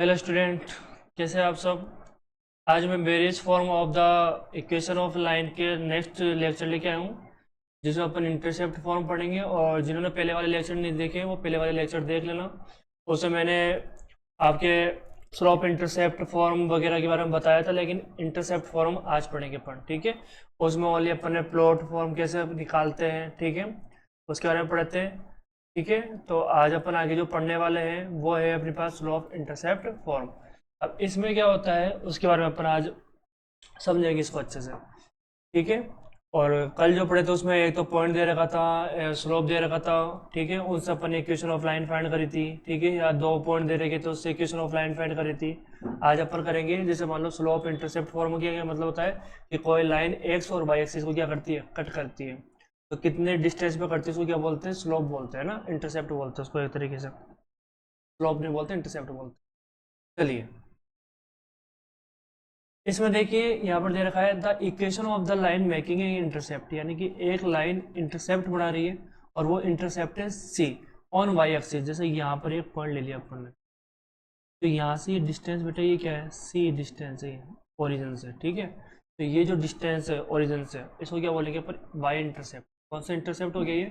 Hello student, कैसे हैं आप सब। आज मैं various form of the equation of line के नेक्स्ट लेक्चर लेके आया हूँ, जिसमें अपन इंटरसेप्ट फॉर्म पढ़ेंगे। और जिन्होंने पहले वाले लेक्चर नहीं देखे वो पहले वाले लेक्चर देख लेना। उसमें मैंने आपके स्लोप इंटरसेप्ट फॉर्म वगैरह के बारे में बताया था, लेकिन इंटरसेप्ट फॉर्म आज पढ़ेंगे अपन, ठीक है। उसमें ओनली अपन ने प्लॉट फॉर्म कैसे निकालते हैं, ठीक है, उसके बारे में पढ़ते हैं, ठीक है। तो आज अपन आगे जो पढ़ने वाले हैं वो है अपने पास स्लोप इंटरसेप्ट फॉर्म। अब इसमें क्या होता है उसके बारे में अपन आज समझेंगे इसको अच्छे से, ठीक है। और कल जो पढ़े थे उसमें एक तो पॉइंट दे रखा था, स्लोप दे रखा था, ठीक है, उनसे अपन ने इक्वेशन ऑफ लाइन फाइंड करी थी, ठीक है, या दो पॉइंट दे रखे थे उससे इक्वेशन ऑफ लाइन फाइंड करी थी। आज अपन करेंगे जैसे मान लो स्लोप इंटरसेप्ट फॉर्म क्या मतलब होता है कि कोई लाइन एक्स और वाई एक्सिस को क्या करती है, कट करती है। तो कितने डिस्टेंस पे करती है उसको क्या बोलते हैं, स्लोप बोलते हैं ना, इंटरसेप्ट बोलते हैं उसको एक तरीके से। स्लोप नहीं बोलते, इंटरसेप्ट बोलते हैं। चलिए इसमें देखिए यहाँ पर दे रखा है the equation of the line making a intercept, यानी कि एक लाइन इंटरसेप्ट बना रही है और वो इंटरसेप्ट है सी ऑन वाई एक्सिस। जैसे यहाँ पर एक पॉइंट ले लिया अपन ने, तो यहाँ से ये डिस्टेंस बेटा ये क्या है, सी डिस्टेंस है ओरिजिन से, ठीक है। तो ये जो डिस्टेंस है ओरिजिन से इसको क्या बोलेंगे पर वाई इंटरसेप्ट। कौन सा इंटरसेप्ट हो गया, ये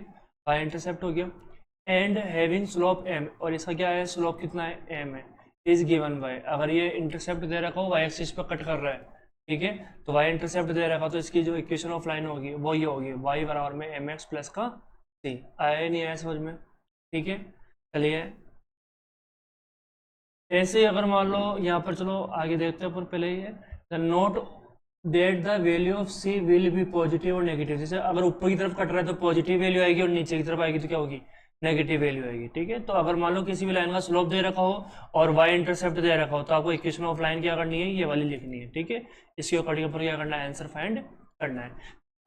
वाई इंटरसेप्ट हो गया। एंड हैविंग स्लोप एम, और इसका क्या है, स्लोप कितना है, एम है। इज गिवन बाय, अगर ये इंटरसेप्ट दे रखा हो वाई एक्सिस पर कट कर रहा है, ठीक है, तो वाई इंटरसेप्ट दे रखा, तो इसकी जो इक्वेशन ऑफ लाइन होगी वो ये होगी, वाई बराबर में एम एक्स प्लस का सी। आया नहीं आया समझ में, ठीक है। चलिए ऐसे ही अगर मान लो यहाँ पर, चलो आगे देखते हैं पर पहले ये the note that the value of C will be positive और नेगेटिव। जैसे अगर ऊपर की तरफ कट रहा है तो पॉजिटिव वैल्यू आएगी और नीचे की तरफ आएगी तो क्या होगी, नेगेटिव वैल्यू आएगी, ठीक है। तो अगर मान लो किसी भी लाइन का स्लोप दे रखा हो और वाई इंटरसेप्ट दे रखा हो तो आपको इक्वेशन ऑफ लाइन क्या करनी है, ये वाली लिखनी है, ठीक है। इसके अकॉर्डिंग पर क्या करना है, आंसर फाइंड करना है।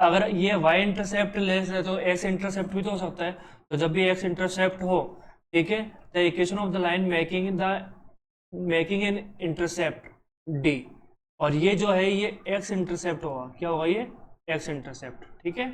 अगर ये वाई इंटरसेप्ट लेस है तो एक्स इंटरसेप्ट भी तो हो सकता है। तो जब भी एक्स इंटरसेप्ट हो, ठीक है, the equation of the line making an intercept D, और ये जो है ये एक्स इंटरसेप्ट होगा, क्या होगा ये एक्स इंटरसेप्ट, ठीक है।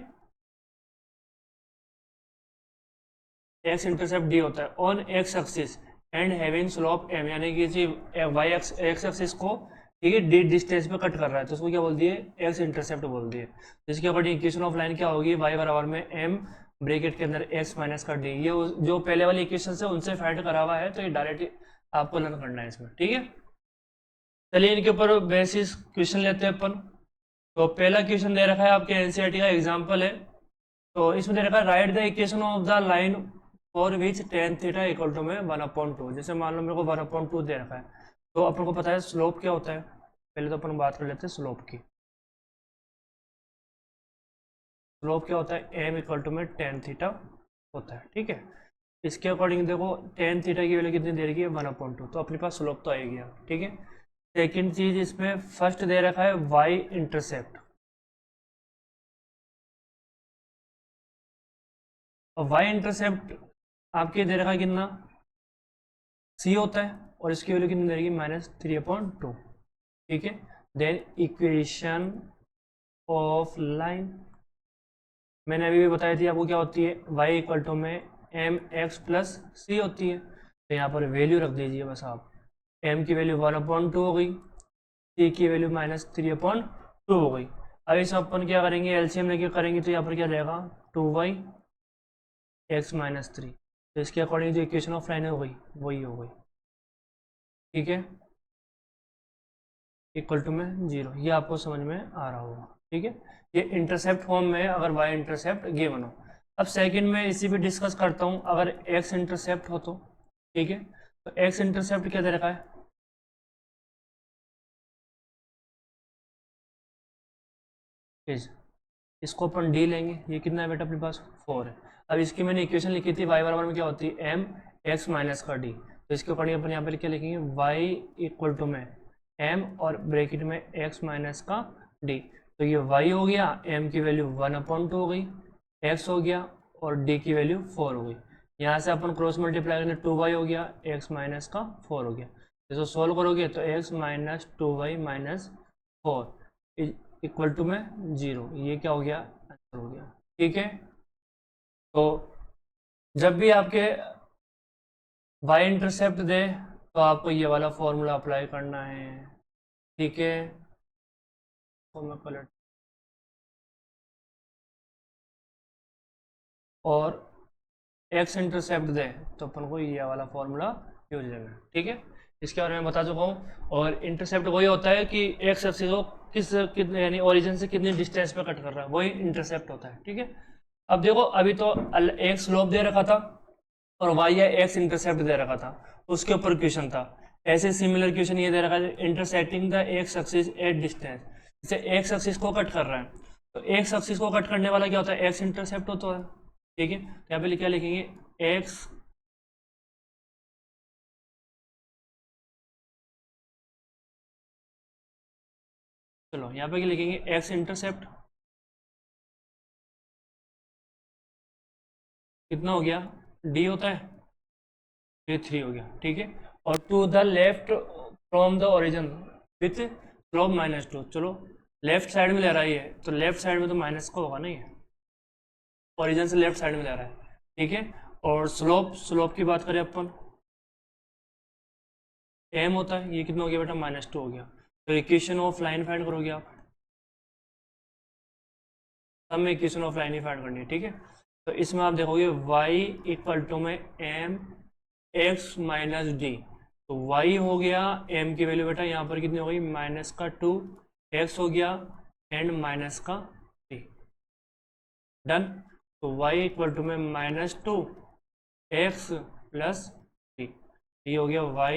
एक्स इंटरसेप्ट डी होता है on X axis and having slope M, यानी कि जी वाई एक्स एक्सिस को, ठीक है, डी डिस्टेंस पे कट कर रहा है तो उसको क्या बोल दिए, एक्स इंटरसेप्ट बोल दिए। जिसके अकॉर्डिंग इक्वेशन ऑफ लाइन क्या होगी, वाई बराबर में एम ब्रैकेट के अंदर एक्स माइनस का डी। ये जो पहले वाली इक्वेशन है उनसे फाइंड करा हुआ है, तो ये डायरेक्ट आपको लर्न करना है इसमें, ठीक है। चलिए इनके ऊपर बेसिस क्वेश्चन लेते हैं अपन। तो पहला क्वेश्चन दे रखा है आपके एनसीईआरटी का एग्जांपल है। तो इसमें दे रखा है right the equation of the line for which tan theta equal to में 1/2। जैसे मान लो मेरे को 1/2 दे रखा है, तो अपन को पता है स्लोप क्या होता है। पहले तो अपन बात कर लेते हैं स्लोप की। स्लोप क्या होता है, एम इक्वल टू में टेन थीटा होता है, ठीक है। इसके अकॉर्डिंग देखो टेन थीटा की वैल्यू कितनी दे रखी है, 1/2, तो अपने पास स्लोप तो आएगी, ठीक है। सेकेंड चीज इसमें फर्स्ट दे रखा है वाई इंटरसेप्ट, और वाई इंटरसेप्ट आपके दे रखा है कितना, सी होता है, और इसकी वैल्यू कितनी रहेगी, -3/2, ठीक है। देन इक्वेशन ऑफ लाइन मैंने अभी भी बताई थी आपको क्या होती है, y इक्वल टू में एम एक्स प्लस सी होती है। तो यहाँ पर वैल्यू रख दीजिए बस आप, m की वैल्यू 1/2 हो गई, c की वैल्यू -3/2 हो गई। अब इस अपन क्या करेंगे, एलसीएम लेके करेंगे तो यहाँ पर क्या रहेगा, 2y x - 3। तो इसके अकॉर्डिंग जो इक्वेशन ऑफ लाइन हो गई वही हो गई, ठीक है, इक्वल टू में 0। ये आपको समझ में आ रहा होगा, ठीक है। ये इंटरसेप्ट फॉर्म में अगर वाई इंटरसेप्ट गिवन हो। अब सेकंड में इसी भी डिस्कस करता हूँ, अगर एक्स इंटरसेप्ट हो तो, ठीक है। तो एक्स इंटरसेप्ट क्या दे रखा है, इसको अपन डी लेंगे, ये कितना है बेटा अपने पास 4 है। अब इसकी मैंने इक्वेशन लिखी थी वाई बराबर में क्या होती है, एम एक्स माइनस का डी। तो इसके अकॉर्डिंग अपन यहाँ पर क्या लिखेंगे, वाई इक्वल टू में एम और ब्रैकेट में एक्स माइनस का डी। तो ये y हो गया, m की वैल्यू 1/2 हो गई, x हो गया और d की वैल्यू 4 हो गई। यहाँ से अपन क्रॉस मल्टीप्लाई करेंगे 2y हो गया, x माइनस का 4 हो गया। इसको सोल्व करोगे तो x - 2y - 4 इक्वल टू में 0। ये क्या हो गया, आंसर हो गया, ठीक है। तो जब भी आपके y इंटरसेप्ट दे तो आपको ये वाला फॉर्मूला अप्लाई करना है, ठीक है। तो मैं कलर और एक्स इंटरसेप्ट दे तो अपन को ये वाला फॉर्मूला यूज करना है, ठीक है। इसके बारे में बता चुका हूँ। और इंटरसेप्ट वही होता है कि एक्स एक्सिस को कितने यानी ओरिजिन से कितनी डिस्टेंस पे कट कर रहा है, वही इंटरसेप्ट होता है, ठीक है। अब देखो अभी तो एक स्लोप दे रखा था और वाई या एक्स इंटरसेप्ट दे रखा था, उसके ऊपर क्वेश्चन था। ऐसे सिमिलर क्वेश्चन ये दे रखा है intersecting the x axis at distance, जैसे एक्स एक्सिस को कट कर रहा है, तो एक्स एक्सिस को कट करने वाला क्या होता है, एक्स इंटरसेप्ट होता है, ठीक है। तो यहाँ पे क्या लिखेंगे, एक्स चलो यहाँ पे क्या लिखेंगे, एक्स इंटरसेप्ट कितना हो गया, डी होता है, ये 3 हो गया, ठीक है। और to the left from the origin with slope -2, चलो लेफ्ट साइड में ले रहा है ये, तो लेफ्ट साइड में तो माइनस का होगा ना, ये ओरिजिन से लेफ्ट साइड में ले रहा है, ठीक है। और स्लोप की बात करें अपन, एम होता है, ये कितना हो गया बेटा, -2 हो गया। तो इक्वेशन ऑफ लाइन फाइंड करोगे आप, हमें equation of line he find करनी है, ठीक है। तो इसमें आप देखोगे y इक्वल टू में एम एक्स माइनस डी, तो y हो गया, m की वैल्यू बेटा यहाँ पर कितनी हो गई, -2, x हो गया एंड -3, डन। तो y इक्वल टू में -2 x प्लस 3, ये हो गया y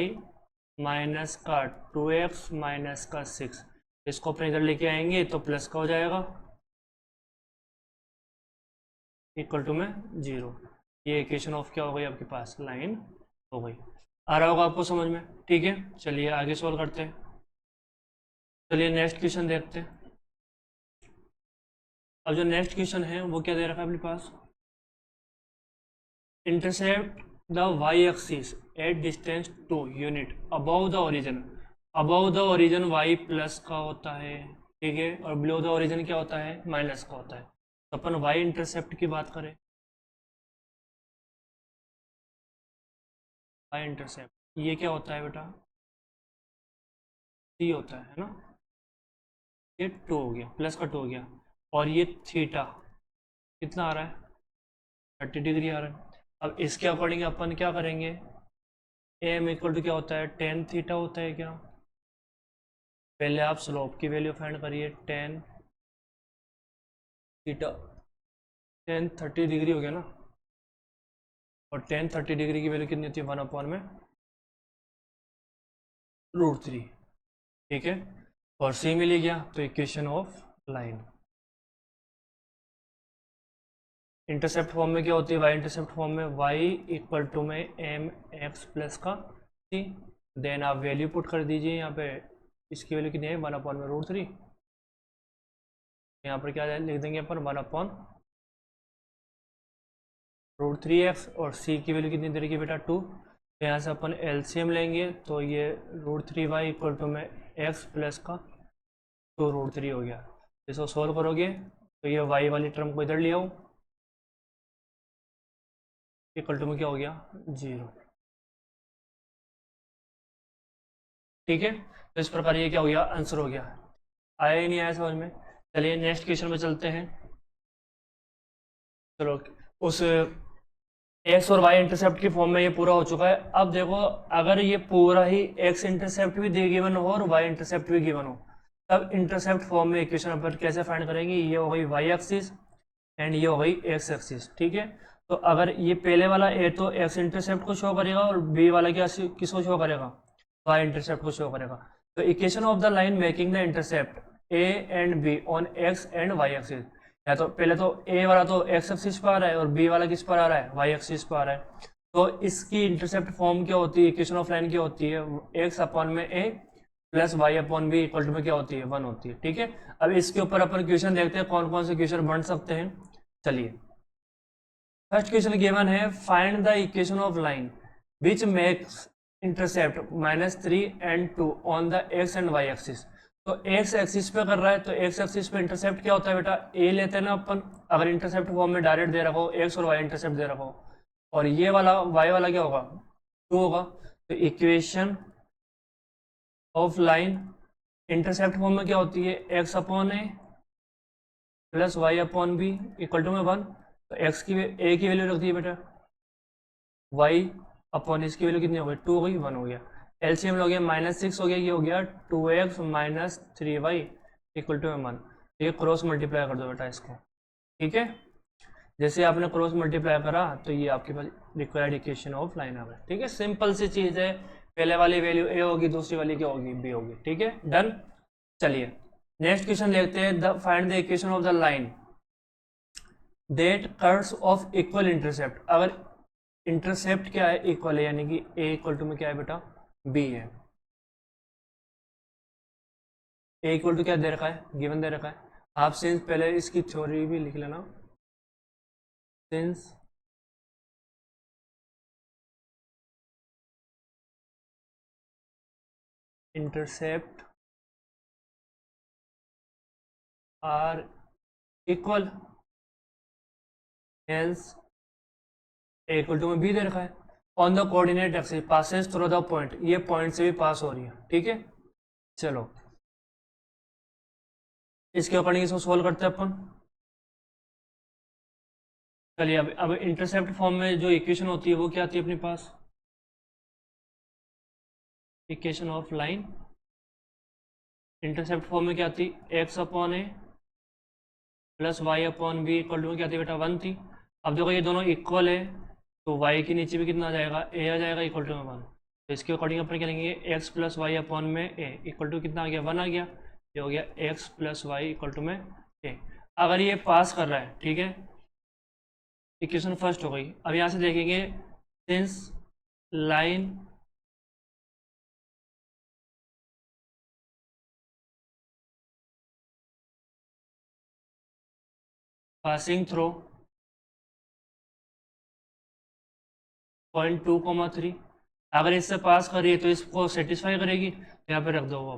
-2x -6, इसको अपने इधर लेके आएंगे तो प्लस का हो जाएगा, इक्वल टू में 0। ये इक्वेशन ऑफ क्या हो गई आपके पास, लाइन हो गई। आ रहा होगा आपको समझ में, ठीक है। चलिए आगे सॉल्व करते हैं। चलिए नेक्स्ट क्वेश्चन देखते हैं। अब जो नेक्स्ट क्वेश्चन है वो क्या दे रखा है अपने पास, intercept the Y axis at distance 2 unit above the origin. Above the origin Y plus का होता है, ठीक है, और बिलो द ओरिजिन क्या होता है, माइनस का होता है। तो अपन वाई इंटरसेप्ट की बात करें, वाई इंटरसेप्ट ये क्या होता है बेटा, सी होता है ना, ये 2 हो गया, प्लस का 2 हो गया, और ये थीटा कितना आ रहा है, 30 डिग्री आ रहा है। अब इसके अकॉर्डिंग अपन क्या करेंगे, एम इक्वल टू क्या होता है, टेन थीटा होता है क्या। पहले आप स्लोप की वैल्यू फाइंड करिए, टेन थीटा, टेन 30 डिग्री हो गया ना, और टेन 30 डिग्री की वैल्यू कितनी होती है, 1 में √3, ठीक है। और सी मिल गया, तो equation of line intercept form में क्या होती है, वाई इंटरसेप्ट फॉर्म में y इक्वल टू में एम एक्स प्लस का सी, देन आप वैल्यू पुट कर दीजिए यहाँ पे, इसकी वैल्यू कितनी है, 1 में √3, यहाँ पर क्या लिख देंगे अपन, 1/√3x, और c की वैल्यू कितनी दे रही है बेटा, 2। तो यहाँ से अपन एलसीएम लेंगे, तो ये √3y इक्वल टू में x प्लस का 2√3 हो गया। इसको सॉल्व करोगे तो ये y वाली टर्म को इधर ले आओ, इक्वल टू में क्या हो गया, 0, ठीक है। तो इस प्रकार ये क्या हो गया, आंसर हो गया। आया ही नहीं आया समझ में। चलिए नेक्स्ट क्वेश्चन में चलते हैं। चलो उस एक्स और वाई इंटरसेप्ट की फॉर्म में ये पूरा हो चुका है। अब देखो अगर ये पूरा ही एक्स इंटरसेप्ट भी गिवन हो और वाई इंटरसेप्ट भी गिवन हो, तब इंटरसेप्ट फॉर्म में इक्वेशन अपन कैसे फाइंड करेंगे, ये हो गई वाई एक्सिस एंड ये हो गई एक्स एक्सिस, ठीक है। तो अगर ये पहले वाला ए तो एक्स इंटरसेप्ट को शो करेगा और बी वाला क्या किसको शो करेगा, वाई इंटरसेप्ट को शो करेगा। तो equation of the line making the intercept A and B on X and Y axis, या तो पहले तो ए वाला तो एक्स एक्सिस पर आ रहा है और बी वाला किस पर आ रहा है, वाई एक्सिस पर आ रहा है। तो इसकी इंटरसेप्ट फॉर्म क्या होती है, इक्वेशन ऑफ लाइन क्या होती है, एक्स अपॉन में A plus Y upon B equal to में क्या होती है, 1 होती है, ठीक है। अब इसके ऊपर अपन क्वेश्चन देखते हैं कौन कौन से क्वेश्चन बन सकते हैं। चलिए फर्स्ट क्वेश्चन गिवन है, find the equation of line which makes intercept -3 and 2 on the X and Y axis. तो एक्स एक्सिस पे कर रहा है, तो एक्स एक्सिस पे इंटरसेप्ट क्या होता है बेटा, ए लेते हैं ना अपन, अगर इंटरसेप्ट फॉर्म में डायरेक्ट दे रखा हो, एक्स और वाई इंटरसेप्ट दे रखा हो, और ये वाला वाई वाला क्या होगा, 2 होगा। तो equation of line intercept form में क्या होती है, X upon A plus Y upon B equal to में 1। तो एक्स की ए की वैल्यू रख दी बेटा, वाई अपॉन इसकी वैल्यू कितनी हो गई, 2 हो गई, 1 हो गया। एलसीएम हो गया -6 हो गया, ये हो गया 2x minus 3y equal to 1। ये क्रॉस मल्टीप्लाई कर दो बेटा इसको, ठीक है। जैसे आपने क्रॉस मल्टीप्लाई करा तो ये आपके पास रिक्वायर्ड इक्वेशन ऑफ लाइन आ गई, ठीक है। सिंपल सी चीज़ है, पहले वाली वैल्यू ए होगी, दूसरी वाली क्या होगी, बी होगी, ठीक है, डन। चलिए नेक्स्ट क्वेश्चन देखते हैं, the find the equation of the line that curves of equal intercept. अगर इंटरसेप्ट क्या है, इक्वल है, यानी कि ए इक्वल टू में क्या है बेटा, बी है। ए इक्वल टू क्या दे रखा है, गिवन दे रखा है। आप सिंस पहले इसकी थ्योरी भी लिख लेना, since intercept are equal hence A equal to में बी दे रखा है। On the coordinate axis passes through the point, ये पॉइंट से भी पास हो रही है, ठीक है। चलो इसके अकॉर्डिंग इसको सोल्व करते हैं अपन। चलिए अब इंटरसेप्ट फॉर्म में जो इक्वेशन होती है वो क्या आती है अपने पास, equation of line intercept form में क्या आती है, X upon A plus Y upon B equal to क्या आती है बेटा, 1 थी। अब देखो ये दोनों इक्वल है, तो y के नीचे भी कितना आ जाएगा, a आ जाएगा इक्वल टू में 1। तो इसके अकॉर्डिंग अपन क्या लेंगे, x प्लस वाई अपॉन में a इक्वल टू कितना आ गया, 1 आ गया। ये हो गया x plus Y equal to में a। अगर ये पास कर रहा है, ठीक है, इक्वेशन फर्स्ट हो गई। अब यहाँ से देखेंगे, since line passing through point 2,3, अगर इससे पास कर रही है तो इसको सेटिस्फाई करेगी, तो यहाँ पे रख दो वो,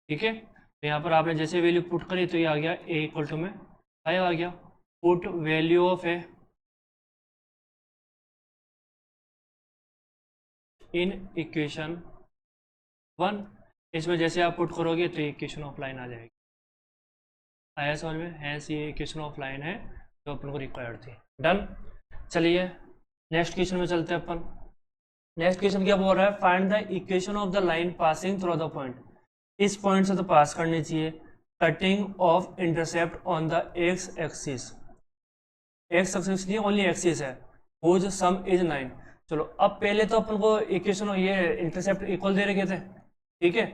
ठीक है। तो यहाँ पर आपने जैसे वैल्यू पुट करी तो ये आ गया a इक्वल टू में 5 आ गया। Put value of A in equation 1, इसमें जैसे आप पुट करोगे तो इक्वेशन ऑफ लाइन आ जाएगी। आया समझ में, हैंस ये इक्वेशन ऑफ लाइन है जो अपन को रिक्वायर्ड थी, डन। चलिए नेक्स्ट क्वेश्चन में चलते हैं अपन। नेक्स्ट क्वेश्चन क्या बोल रहा है, find the equation of the line passing through the point. इस पॉइंट से तो पास करनी चाहिए, cutting of intercept on the x axis, x axis नहीं ओनली एक्सिस है, हुज सम इज 9। चलो अब पहले तो अपन को इक्वेशन ये इंटरसेप्ट इक्वल दे रखे थे, ठीक है।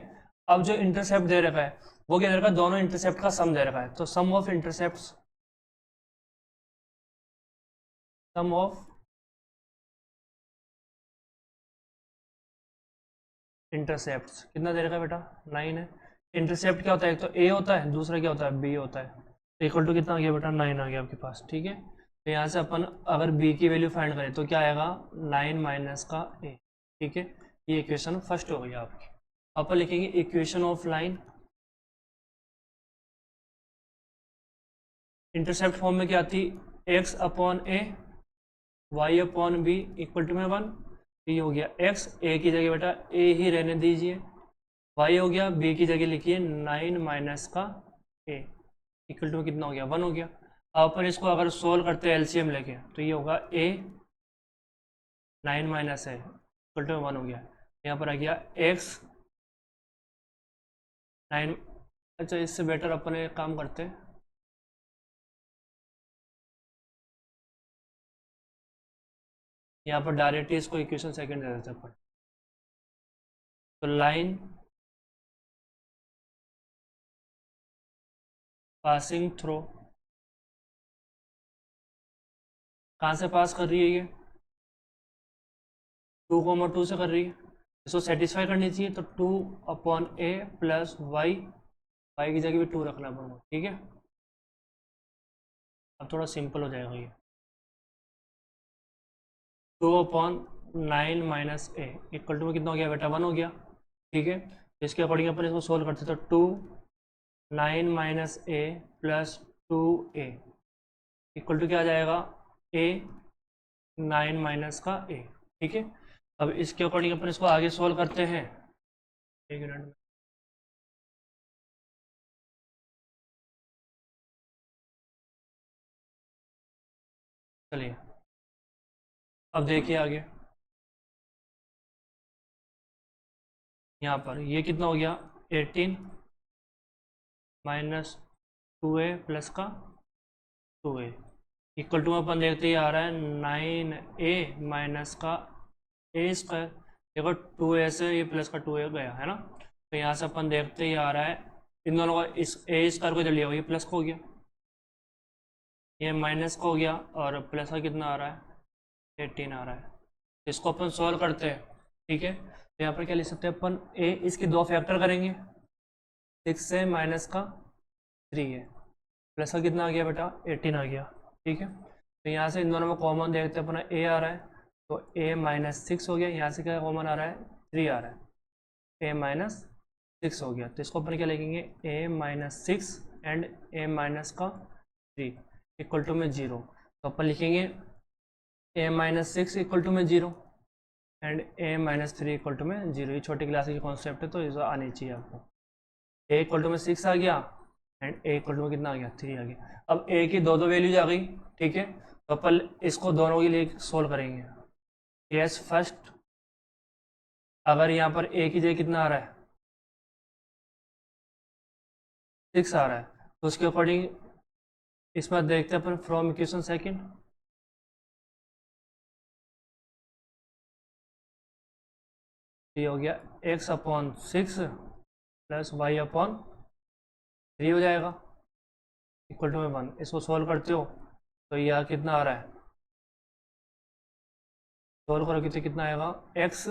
अब जो इंटरसेप्ट दे रखा है वो क्या दे रखा है, दोनों इंटरसेप्ट का सम दे रखा है। तो sum of intercept, sum of intercept कितना दे रखा है बेटा, 9 है। इंटरसेप्ट क्या होता है, एक तो ए होता है, दूसरा क्या होता है, बी होता है। इक्वल टू कितना आ गया बेटा, 9 आ गया आपके पास, ठीक है। तो यहाँ से अपन अगर बी की वैल्यू फाइंड करें तो क्या आएगा, 9 माइनस का ए, ठीक है। ये इक्वेशन फर्स्ट हो गई आपकी। अपन लिखेंगे equation of line intercept form में क्या आती, X upon A Y upon B equal to में 1। ये हो गया x, a की जगह बेटा a ही रहने दीजिए, y हो गया, b की जगह लिखिए 9 माइनस का a इक्वल टू कितना हो गया, 1 हो गया। अब अपन इसको अगर सोल्व करते हैं एलसीएम लेके तो ये होगा a 9 minus a equal to 1 हो गया। यहाँ पर आ गया x 9। अच्छा इससे बेटर अपन एक काम करते हैं, यहाँ पर डायरेक्टली इसको इक्वेशन सेकंड दे देते हैं अपन। तो लाइन पासिंग थ्रू, कहाँ से पास कर रही है, ये 2,2 से कर रही है, इसको सेटिस्फाई करनी चाहिए। तो 2 upon A plus Y, Y की जगह भी 2 रखना पड़ेगा, ठीक है। अब थोड़ा सिंपल हो जाएगा ये, 2 upon 9 minus A equal to में कितना हो गया बेटा, 1 हो गया, ठीक है। इसके अकॉर्डिंग अपन इसको सोल्व करते तो 2 9 minus A plus 2a equal to क्या आ जाएगा, a 9 माइनस का a, ठीक है, अब इसके अकॉर्डिंग अपन इसको आगे सोल्व करते हैं। एक मिनट में चलिए, अब देखिए आगे। यहाँ पर ये कितना हो गया, 18 माइनस 2a प्लस का 2a इक्वल टू अपन देखते ही आ रहा है 9a माइनस का ए स्क्वायर। देखो 2a से ये प्लस का 2a गया है ना, तो यहाँ से अपन देखते ही आ रहा है इन दोनों का, इस ए स्क्वायर को इधर लिया हुआ, ये प्लस का हो गया, ये माइनस का हो गया, और प्लस का कितना आ रहा है, 18 आ रहा है। इसको अपन सॉल्व करते हैं, ठीक है। तो यहाँ पर क्या लिख सकते हैं अपन, ए इसके दो फैक्टर करेंगे, 6 से माइनस का 3 है, प्लस का कितना आ गया बेटा, 18 आ गया, ठीक है। तो यहाँ से इन दोनों में कॉमन देखते हैं, अपना ए आ रहा है, तो ए माइनस 6 हो गया, यहाँ से क्या कॉमन आ रहा है, 3 आ रहा है, ए माइनस 6 हो गया। तो इसको अपन क्या लिखेंगे, ए माइनस 6 एंड ए माइनस का 3 इक्वल टू में 0। तो अपन लिखेंगे ए माइनस 6 इक्वल टू में 0 and A minus 3 equal to में 0। ये छोटी क्लास की कॉन्सेप्ट है, तो ये आनी चाहिए आपको। ए इक्वल टू में 6 आ गया एंड ए इक्वल टू में कितना आ गया, 3 आ गया। अब ए की दो वैल्यूज आ गई, ठीक है। तो अपन इसको दोनों के लिए सोल्व करेंगे। यस, फर्स्ट अगर यहाँ पर ए की जगह कितना आ रहा है, 6 आ रहा है, तो उसके अकॉर्डिंग इसमें देखते हैं अपन फ्रॉम इक्वेशन सेकंड। ये हो गया x upon 6 plus Y upon 3 हो जाएगा इक्वल टू में 1। इसको सॉल्व करते हो तो यह कितना आ रहा है, सॉल्व करोगे तो कितना आएगा, x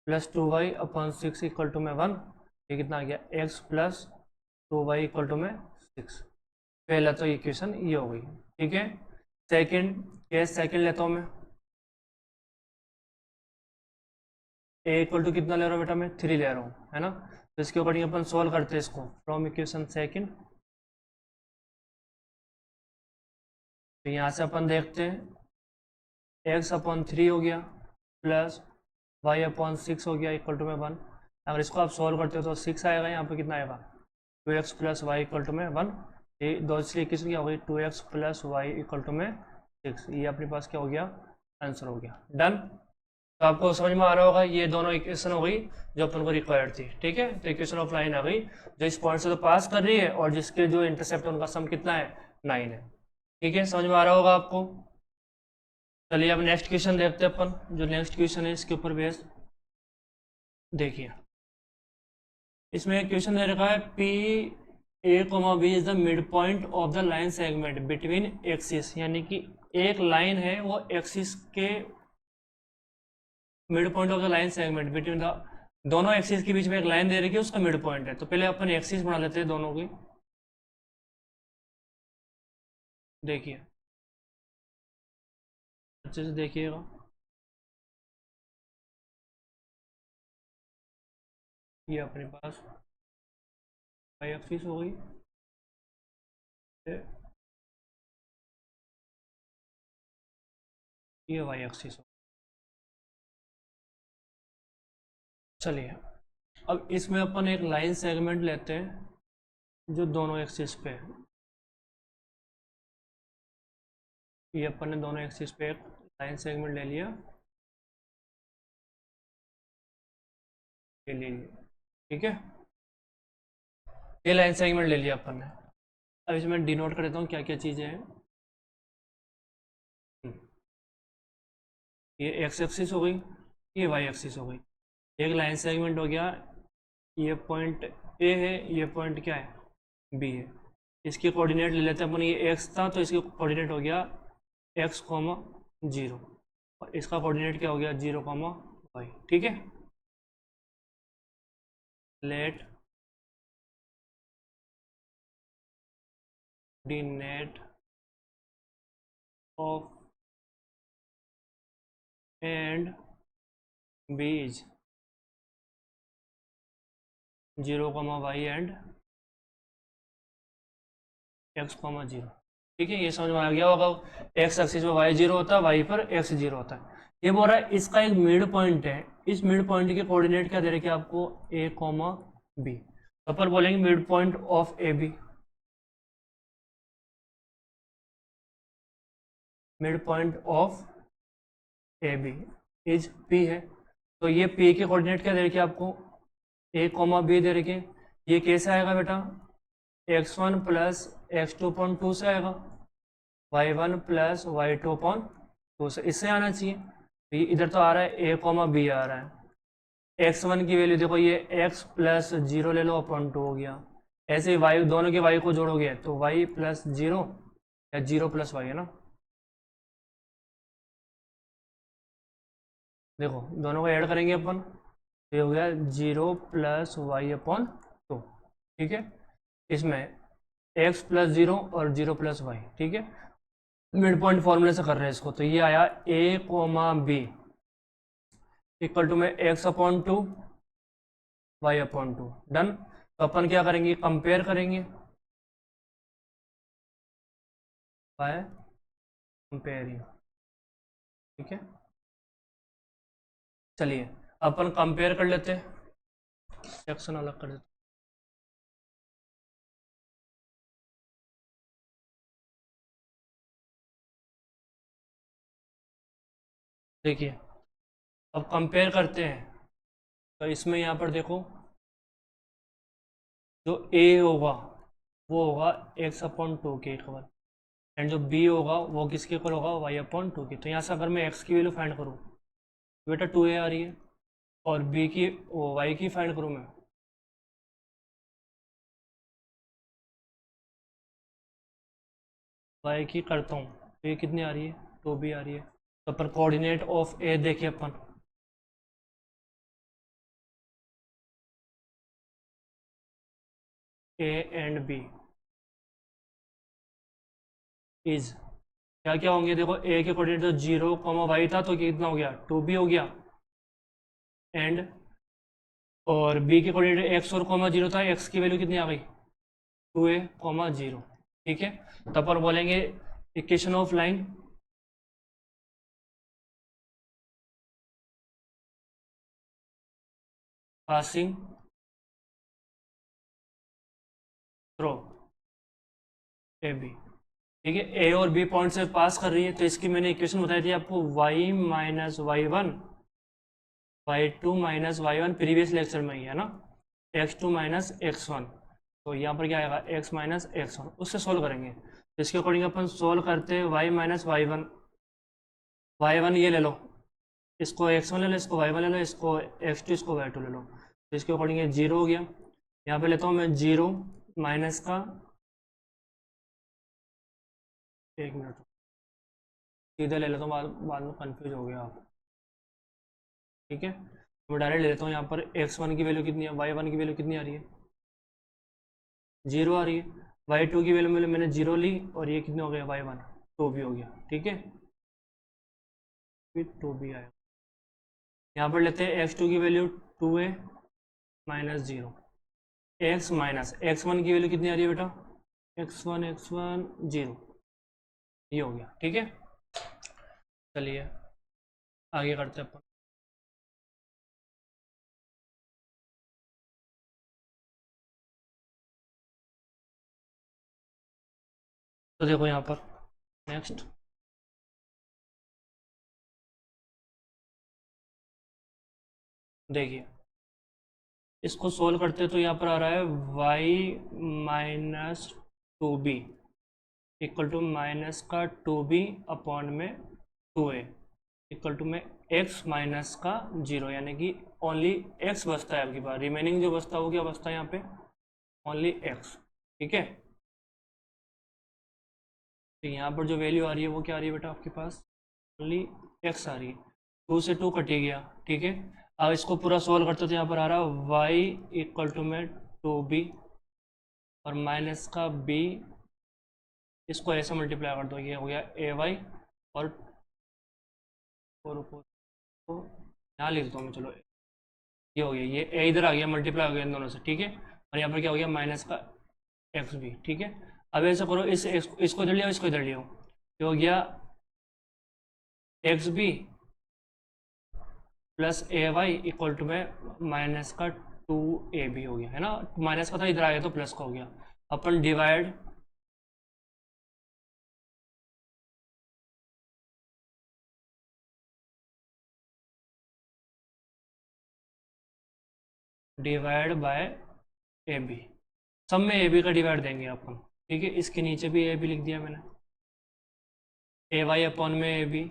plus 2y upon 6 equal to में 1। ये कितना आ गया, x plus 2y equal to में 6। पहला तो इक्वेशन ये हो गई, ठीक है। सेकंड केस, सेकंड लेता हूँ मैं, a इक्वल टू कितना ले रहा हूँ बेटा, मैं 3 ले रहा हूँ, है ना। तो इसके अकॉर्डिंग अपन सॉल्व करते हैं इसको फ्रॉम इक्वेशन सेकंड। तो यहाँ से अपन देखते हैं x अपॉन 3 हो गया प्लस y अपॉन 6 हो गया इक्वल टू में 1। अगर इसको आप सॉल्व करते हो तो 6 आएगा, यहाँ पे कितना आएगा, 2x plus Y equal to में 1। ये दो इसलिए इक्वेशन क्या हो गई, 2x plus Y equal to में 6। ये अपने पास क्या हो गया, आंसर हो गया, डन। तो आपको समझ में आ रहा होगा, ये दोनों इक्वेशन हो गई जो अपन को रिक्वायर्ड थी, ठीक है। तो इक्वेशन ऑफ लाइन आ गई जो इस पॉइंट से तो पास कर रही है और जिसके जो इंटरसेप्ट है उनका सम कितना है, 9 है, ठीक है। समझ में आ रहा होगा आपको। चलिए अब नेक्स्ट क्वेश्चन देखते हैं अपन। जो नेक्स्ट क्वेश्चन है इसके ऊपर बेस देखिए, इसमें क्वेश्चन दे रखा है P A comma B is the mid point of the line segment between axis, यानी कि एक लाइन है वो एक्सिस के mid point of the line segment between the, दोनों एक्सिस के बीच में एक लाइन दे रखी है, उसका मिड पॉइंट है। तो पहले अपन एक्सिस बना लेते हैं दोनों की, देखिए अच्छे से देखिएगा। ये अपने पास वाई एक्सिस हो गई, ये वाई एक्सिस हो। चलिए अब इसमें अपन एक लाइन सेगमेंट लेते हैं जो दोनों एक्सिस पे है। ये अपन ने दोनों एक्सिस पे एक लाइन सेगमेंट ले लिया, ये ले लिया, ठीक है। ये लाइन सेगमेंट ले लिया अपन ने। अब इसमें डिनोट कर देता हूँ क्या क्या चीज़ें हैं। ये एक्स एक्सिस हो गई, ये वाई एक्सिस हो गई। एक लाइन सेगमेंट हो गया, ये पॉइंट ए है, ये पॉइंट क्या है, बी है। इसके कोऑर्डिनेट ले लेते हैं अपन, ये एक्स था तो इसके कोऑर्डिनेट हो गया एक्स कॉमा 0 और इसका कोऑर्डिनेट क्या हो गया, 0 कॉमा वाई, ठीक है। Late coordinate of and B is 0 comma Y and X comma 0, ठीक है, ये समझ में आ गया होगा। एक्स एक्सिस पर वाई जीरो होता है, वाई पर एक्स जीरो होता है। ये बोल रहा है इसका एक मिड पॉइंट है, इस मिड पॉइंट के कोऑर्डिनेट क्या दे रखे आपको, ए कॉमा बी। तो अपन बोलेंगे mid point of A B, mid point of A B is P है। तो ये पी के कोऑर्डिनेट क्या दे रखे आपको, ए कॉमा बी दे रखे। ये कैसे आएगा बेटा, x1 प्लस x2/2 से आएगा, y1 प्लस y2/2 से, इससे आना चाहिए। तो ये इधर तो आ रहा है a कॉमा बी आ रहा है। x1 की वैल्यू देखो, ये x प्लस 0 ले लो अपॉन 2 हो गया। ऐसे ही y दोनों के y को जोड़ोगे तो y प्लस 0 या 0 प्लस y है ना। देखो दोनों को ऐड करेंगे अपन, तो ये हो गया 0 प्लस वाई अपॉन 2। ठीक है, इसमें x प्लस 0 और 0 प्लस वाई। ठीक है, मिड पॉइंट फॉर्मूले से कर रहे हैं इसको। तो ये आया a comma B equal to में x upon 2 Y upon 2। Done. तो अपन क्या करेंगे, कंपेयर करेंगे बाय कंपेयरिंग। ठीक है, चलिए अपन कंपेयर कर लेते हैं, सेक्शन अलग कर देते। देखिए अब कंपेयर करते हैं, तो इसमें यहाँ पर देखो जो a होगा वो होगा x अपॉन 2 के इक्वल, एंड जो b होगा वो किसके इक्वल होगा, y अपॉन 2 के। तो यहाँ से अगर मैं x की वैल्यू फाइंड करूँ, बेटा 2a आ रही है, और b की y की फाइंड करूँ मैं, y की करता हूँ तो ये कितनी आ रही है, 2b आ रही है। तो पर कोऑर्डिनेट ऑफ a देखिए अपन, a एंड b इज क्या क्या होंगे, देखो a के कोऑर्डिनेट तो 0 कॉमा वाई था, तो कितना हो गया, 2b हो गया। एंड और b के कोऑर्डिनेट x और कॉमा 0 था, x की वैल्यू कितनी आ गई, 2a कॉमा 0। ठीक है, तो अपन बोलेंगे equation of line passing through A B. ठीक है, ए और बी पॉइंट से पास कर रही है, तो इसकी मैंने इक्वेशन बताई थी आपको, y minus y1 y2 minus y1 previous lecture में ही है ना, x2 माइनस x1। तो यहाँ पर क्या आएगा, x माइनस x1, उससे सोल्व करेंगे। तो इसके अकॉर्डिंग अपन सोल्व करते हैं y माइनस y1, y1 ये ले लो, इसको x1 ले लो, इसको y1 ले लो, इसको x2, इसको y2 ले लो। तो इसके अकॉर्डिंग ये 0 हो गया। यहाँ पे लेता हूँ मैं 0 माइनस का, एक मिनट सीधे ले लेता हूँ, बाद में कंफ्यूज हो गया आप। ठीक है, मैं डायरेक्ट ले लेता हूँ। यहाँ पर x1 की वैल्यू कितनी है, y1 की वैल्यू कितनी आ रही है, 0 आ रही है। y2 की वैल्यू मैंने 0 ली, और ये कितने हो गया, y1 2 भी हो गया। ठीक है, फिर 2 भी आया। यहाँ पर लेते हैं x2 की value 2a minus 0, x minus x1 की वैल्यू कितनी आ रही है बेटा, x1 0, ये हो गया। ठीक है, चलिए आगे करते हैं अपन। तो देखो यहाँ पर नेक्स्ट, देखिए इसको सोल्व करते हैं, तो यहाँ पर आ रहा है y minus 2b equal to minus का 2b अपॉन में 2a इक्वल टू में x माइनस का 0, यानी कि ओनली x बचता है आपके पास, रिमेनिंग जो बचता है वो क्या बचता है यहाँ पे, ओनली x। ठीक है, तो यहाँ पर जो वैल्यू आ रही है वो क्या आ रही है बेटा आपके पास, ओनली x आ रही है, 2 से 2 कट गया। ठीक है, अब इसको पूरा सोल्व करते तो यहाँ पर आ रहा है y इक्वल टू में 2b और माइनस का b, इसको ऐसे मल्टीप्लाई कर दो, ये हो गया ay, और को यहाँ लिख देता हूँ मैं, चलो ये हो गया, ये a इधर आ गया, मल्टीप्लाई हो गया इन दोनों से। ठीक है, और यहाँ पर क्या हो गया, माइनस का x भी। ठीक है, अब ऐसा करो, इसको इधर लियो, इसको इधर लियो, ये हो गया X B plus A Y equal to में माइनस का 2ab हो गया, है ना। माइनस का था, इधर आ गया तो प्लस का हो गया। अपन डिवाइड बाय ए बी, सब में ए बी का डिवाइड देंगे अपन, ठीक है। इसके नीचे भी ए बी लिख दिया मैंने, ए वाई अपॉन में A B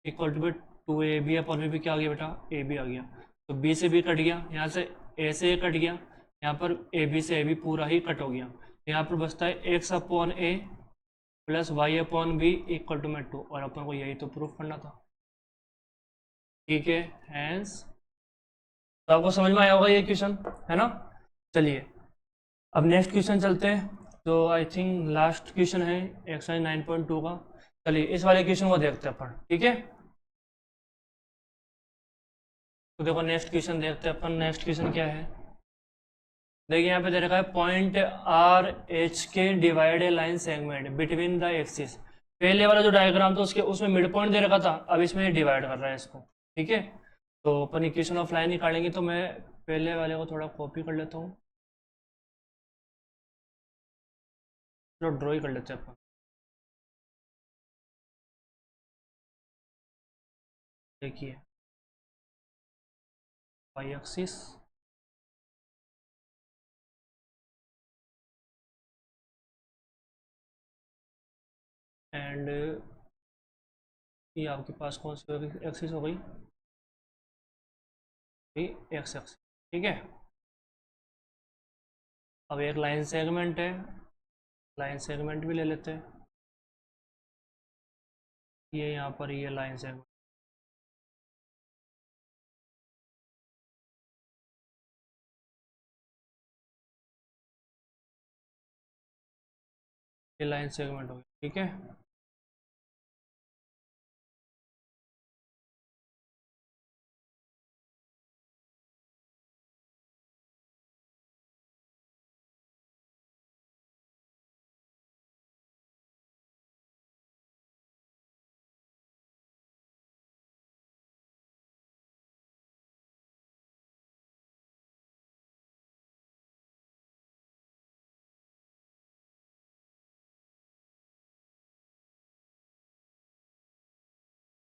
equal to 2ab upon में भी क्या आ गया बेटा, ए बी आ गया। तो बी से बी कट गया, यहाँ से ए से ए कट गया, यहाँ पर ए बी से ए बी पूरा ही कट हो गया। यहाँ पर बचता है X upon A plus Y upon B equal to में 2, और अपन को यही तो प्रूफ करना था, ठीक है। हैंस तो आपको समझ में आया होगा ये क्वेश्चन, है ना। चलिए अब नेक्स्ट क्वेश्चन चलते हैं, तो आई थिंक लास्ट क्वेश्चन है एक्सरसाइज 9.2 का। चलिए इस वाले क्वेश्चन को देखते हैं अपन, ठीक है। तो देखो नेक्स्ट क्वेश्चन देखते हैं अपन। नेक्स्ट क्वेश्चन क्या है, देखिए यहाँ पे दे रखा है पॉइंट आर एच के divide A line segment between the axis. पहले वाला जो डायग्राम था उसमें मिड पॉइंट दे रखा था, अब इसमें डिवाइड कर रहा है इसको, ठीक है। तो अपन इक्वेशन ऑफ लाइन निकालेंगे, तो मैं पहले वाले को थोड़ा कॉपी कर लेता हूँ, चलो ड्रॉ ही कर लेते हैं अपन। देखिए वाई एक्सिस एंड ये आपके पास कौन सी एक्सिस हो गई, एक्स एक्सिस, ठीक है। अब एक लाइन सेगमेंट है, लाइन सेगमेंट भी ले लेते हैं, ये यहाँ पर ये लाइन सेगमेंट, ये लाइन सेगमेंट हो गया, ठीक है।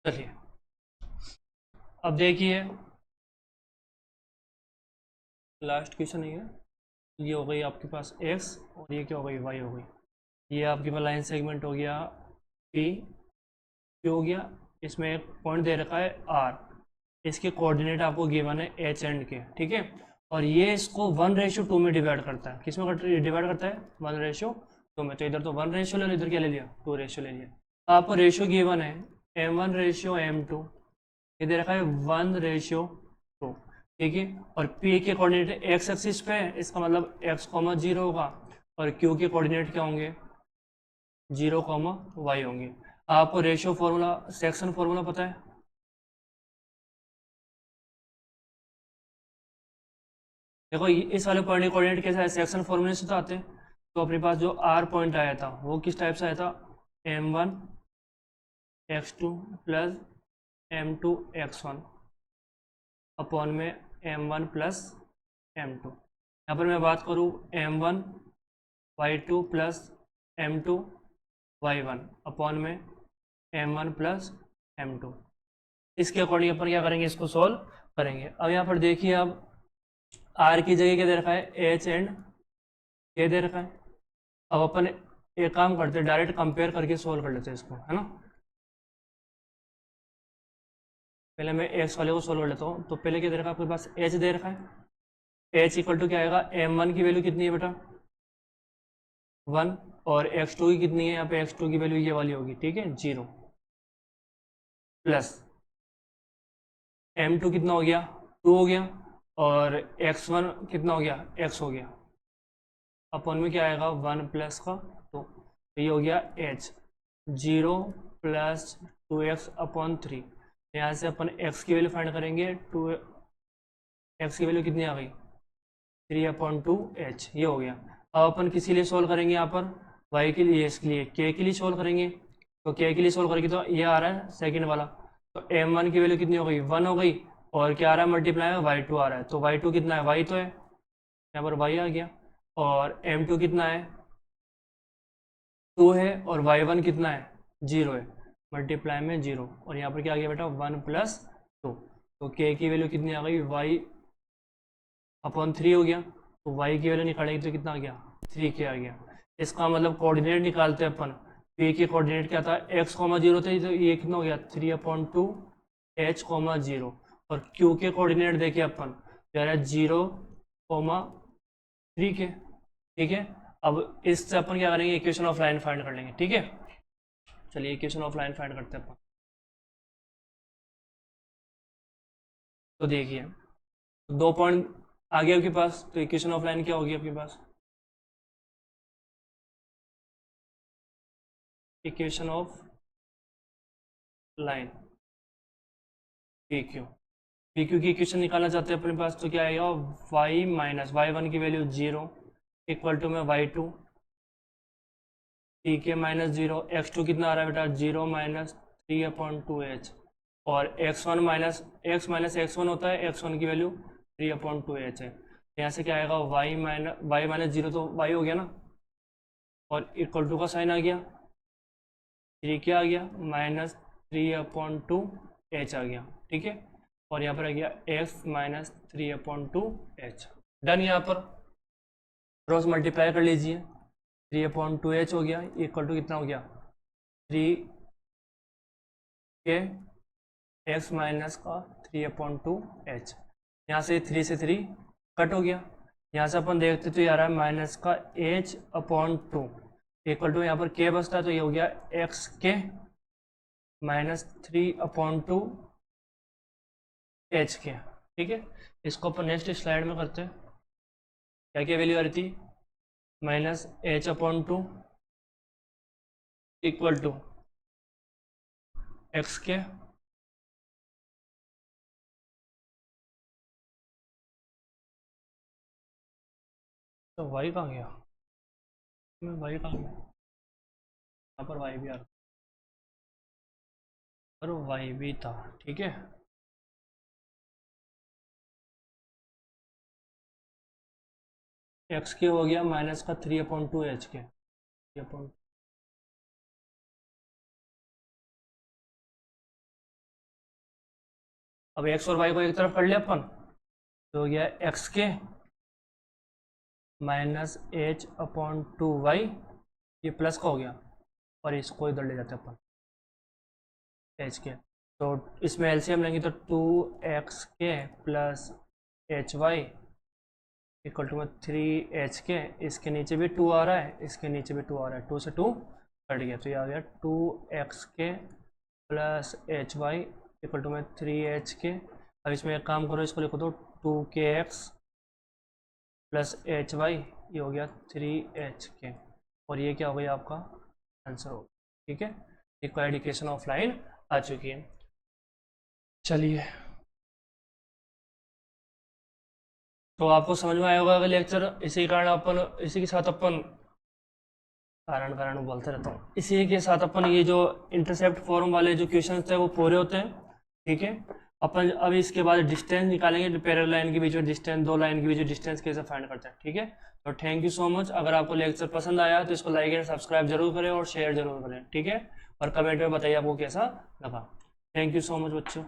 चलिए अब देखिए लास्ट क्वेश्चन है, ये हो गई आपके पास x और ये क्या हो गई, y हो गई। ये आपके पास लाइन सेगमेंट हो गया p, क्यों हो गया, इसमें एक पॉइंट दे रखा है r, इसके कोऑर्डिनेट आपको गिवन है h एंड के, ठीक है। और ये इसको 1:2 में डिवाइड करता है, किस में डिवाइड करता है, 1:2 में। तो इधर तो 1 रेशियो ले लिया, इधर क्या ले लिया, 2 रेशियो ले लिया। आपको रेशियो गिवन है m1:m2, ये दे रखा है 1:2, ठीक है। और p के कोऑर्डिनेट एक्स एक्सिस पे है, इसका मतलब x, 0 होगा, और q के कोऑर्डिनेट क्या होंगे, 0, y होंगे। आपको रेशियो फॉर्मूला, सेक्शन फॉर्मूला पता है, देखो इस वाले पॉइंट के कोऑर्डिनेट कैसे है, सेक्शन फॉर्मूले से तो आते हैं। तो अपने पास जो r पॉइंट आया था वो किस टाइप से आया था, m1 x2 plus m2 x1 upon में m1 प्लस m2। यहाँ पर मैं बात करूँ m1 y2 plus m2 y1 upon में m1 प्लस m2। इसके अकॉर्डिंग अपन क्या करेंगे, इसको सॉल्व करेंगे। अब यहाँ पर देखिए, अब r की जगह क्या दे रखा है, h एंड k दे रखा है। अब अपन एक काम करते हैं, डायरेक्ट कंपेयर करके सॉल्व कर लेते हैं इसको, है ना। पहले मैं x वाले को सॉल्व कर लेता हूँ। तो पहले क्या दे रखा है आपके पास, h दे रखा है, h इक्वल टू क्या आएगा, m1 की वैल्यू कितनी है बेटा, 1, और x2 की कितनी है, यहाँ पे x2 की वैल्यू ये वाली होगी, ठीक है, 0, प्लस m2 कितना हो गया, 2 हो गया, और x1 कितना हो गया, x हो गया, अपॉन में क्या आएगा, 1 प्लस का 2, तो ये हो गया h, 0 प्लस 2x अपॉन 3। यहाँ से अपन x की वैल्यू फाइंड करेंगे, 2x की वैल्यू कितनी आ गई, 3/2h, ये हो गया। अब अपन किसी लिए सॉल्व करेंगे यहाँ पर, वाई के लिए, इसके लिए के के लिए सोल्व करेंगे, तो के के लिए सोल्व करेंगे तो ये आ रहा है सेकंड वाला, तो m1 की वैल्यू कितनी हो गई 1 हो गई, और क्या आ रहा है मल्टीप्लाई में y2 आ रहा है, तो y2 कितना है, y तो है यहाँ पर y आ गया, और m2 कितना है 2 है, और y1 कितना है 0 है, मल्टीप्लाई में 0, और यहाँ पर क्या आ गया बेटा 1 + 2, तो k की वैल्यू कितनी आ गई y/3 हो गया, तो y की वैल्यू निकालेंगे तो कितना आ गया 3k आ गया। इसका मतलब कोऑर्डिनेट निकालते हैं अपन, p की कोऑर्डिनेट क्या था x, 0 थे, तो ये कितना हो गया 3/2 h, 0, और q के कोऑर्डिनेट देखिए अपन यार 0, 3k, ठीक है। अब इससे अपन क्या करेंगे इक्वेशन ऑफ लाइन फाइंड कर लेंगे, ठीक है। चलिए इक्वेशन ऑफ लाइन फाइंड करते हैं अपन, तो देखिए 2 पॉइंट आ गया आपके पास, तो इक्वेशन ऑफ लाइन क्या होगी आपके पास, equation of line PQ, PQ की इक्वेशन निकालना चाहते हैं अपने पास, तो क्या आएगा y माइनस y1 की वैल्यू 0 इक्वल टू में y2, TK माइनस 0, x2 कितना आ रहा है बेटा 0 माइनस 3/2h, और x1 माइनस x1 होता है, x1 की वैल्यू 3/2h है, यहाँ से क्या आएगा y माइनस 0, तो y हो गया ना, और इक्वल टू का साइन आ गया, 3 क्या आ गया माइनस 3/2h आ गया, ठीक है, और यहाँ पर आ गया x माइनस 3/2h, डन। यहाँ पर क्रॉस मल्टीप्लाई कर लीजिए, 3/2h हो गया इक्वल टू कितना हो गया 3 के x माइनस का 3/2h, यहाँ से 3 से 3 कट हो गया, यहाँ से अपन देखते तो ये आ रहा है माइनस का h/2 इक्वल टू यहाँ पर k बचता है, तो ये हो गया x के माइनस 3/2 h के, ठीक है। इसको अपन नेक्स्ट स्लाइड में करते हैं, क्या क्या वैल्यू आ रही थी minus h/2 equal to x के तो y कहाँ गया, y कहाँ गया, यहाँ पर y भी आ रहा और y भी था, ठीक है। x के हो गया माइनस का 3/2h के, अब x और y को एक तरफ कर लिया अपन, तो हो गया x के माइनस h/2y, ये प्लस का हो गया, और इसको इधर ले जाते हैं अपन h के, तो इसमें एलसीएम लेंगे तो 2x के plus hy equal to 3h के, इसके नीचे भी 2 आ रहा है, इसके नीचे भी 2 आ रहा है, 2 से 2 कट गया, तो ये आ गया 2x के plus hy equal to 3h के। अब इसमें एक काम करो, इसको लिखो तो 2kx प्लस hy, ये हो गया 3h के, और ये क्या हो गया आपका आंसर होगा, ठीक है। रिक्वायर्ड इक्वेशन ऑफ लाइन आ चुकी है। चलिए तो आपको समझ में आया होगा अगर लेक्चर, इसी कारण अपन इसी के साथ अपन कारण बोलते रहता हूँ, इसी के साथ अपन ये जो इंटरसेप्ट फॉर्म वाले जो क्वेश्चन थे वो पूरे होते हैं, ठीक है। अपन अभी इसके बाद डिस्टेंस निकालेंगे, पैरेलल लाइन के बीच में डिस्टेंस, दो लाइन के बीच में डिस्टेंस कैसे फाइंड करते हैं, ठीक है। तो थैंक यू सो मच। अगर आपको लेक्चर पसंद आया तो इसको लाइक एंड सब्सक्राइब जरूर करें और शेयर जरूर करें, ठीक है, और कमेंट में बताइए आपको कैसा लगा। थैंक यू सो मच बच्चों।